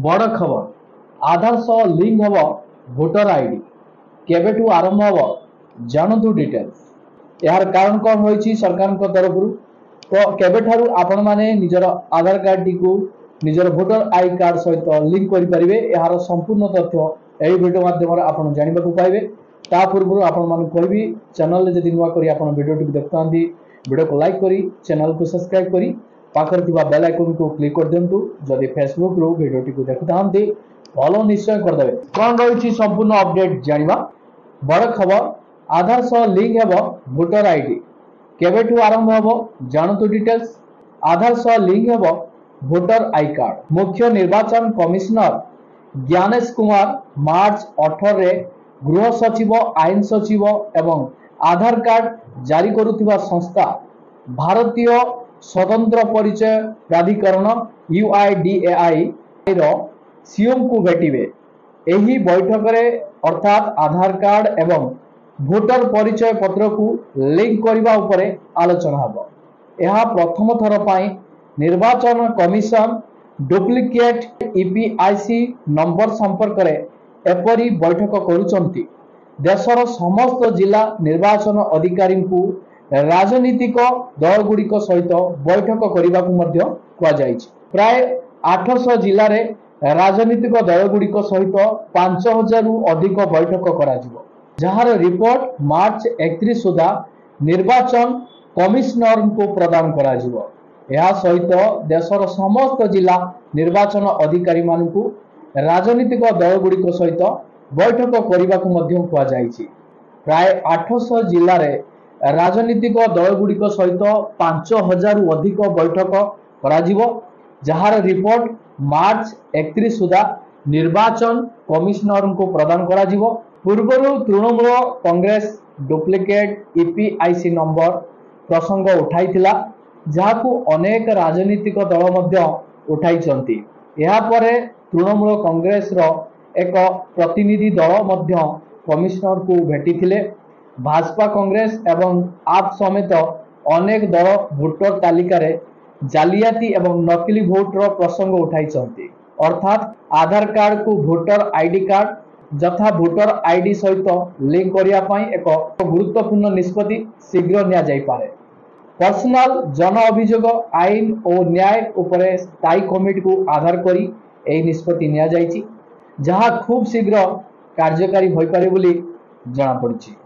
बड़ खबर आधार सह लिंक हम भोटर आईडी केबेठू आरंभ हम जानतु डिटेल्स यार कारण कौन होइछि सरकार तरफ तो केबेठारू आपण माने निजर आधार कार्ड टी को निजर भोटर आई कार्ड सहित लिंक करि परिबे यार संपूर्ण तथ्य एही वीडियो माध्यम रे आपण जानिबा को पाइबे ता पूर्व आपण मान कहबी चैनल रे जदि नुवा करी आपण वीडियो टी देखतांती वीडियो को लाइक करी चैनल को सब्सक्राइब करी पाखर थिबा बेल आइकन को क्लिक कर दियंतु जदि फेसबुक रो वीडियो टी को देखतांती फॉलो निश्चय कर देबे कोन रहिछि संपूर्ण अपडेट जानिबा बड़ खबर आधार सह लिंक हेबो भोटर आईडी केबेठू आरंभ हेबो जानतु डिटेल्स आधार सह लिंक हेबो भोटर आई कार्ड मुख्य निर्वाचन कमिश्नर ज्ञानेश कुमार मार्च 18 रे गृह सचिव आईन सचिव एवं आधार कार्ड जारी करुथिबा संस्था भारतीय स्वतंत्र परिचय प्राधिकरण UIDAI रो सीएम को भेटिबे एही बैठक रे अर्थात आधार कार्ड एवं भोटर परिचय पत्र को लिंक करबा उपरे आलोचना हबो यह प्रथम थर पाई निर्वाचन कमिशन डुप्लिकेट EPIC नंबर संपर्क रे एपरी बैठक करूचंती देशर समस्त जिला निर्वाचन अधिकारी को राजनीतिक दल गुड़िक सहित बैठक करने को कह प्राय 800 जिले में राजनीतिक दल गुड़िक सहित 5000 रु अधिक बैठक करा जार रिपोर्ट मार्च 31 सुधा निर्वाचन कमिश्नर को प्रदान करा यह सहित देशर समस्त जिला निर्वाचन अधिकारी मानकु राजनीतिक दल गुड़िक सहित बैठक करने को कह प्राय 800 जिले में राजनीतिक दल गुड़िक सहित 5000 रु अधिक बैठक करा जार रिपोर्ट मार्च 31 सुधा निर्वाचन कमिश्नर को प्रदान करा पूर्वर Trinamool Congress duplicate EPIC number प्रसंग उठाइथिला जहाकू अनेक राजनीतिक दल मध्य उठाइचंती या परे तृणमूल कांग्रेस रो एक प्रतिनिधि दल मध्य कमिश्नर को भेटिथिले भाजपा कांग्रेस एवं आप समेत अनेक दल भोटर तालिका रे जालियाती एवं नकली भोट रो प्रसंग उठाइचंती अर्थात आधार कार्ड को भोटर आईडी कार्ड जथा भोटर आईडी सहित लिंक करिया पई एक गुरुत्वपूर्ण निष्पत्ति शीघ्र निया जाई पारे पर्सनल जन अभियोग आईन और न्याय उपरे स्थायी कमिटी को आधार करी एही निष्पत्ति निया जाईची जहा खूब शीघ्र कार्यकारी होई पारे बोली जणा पड़िछि।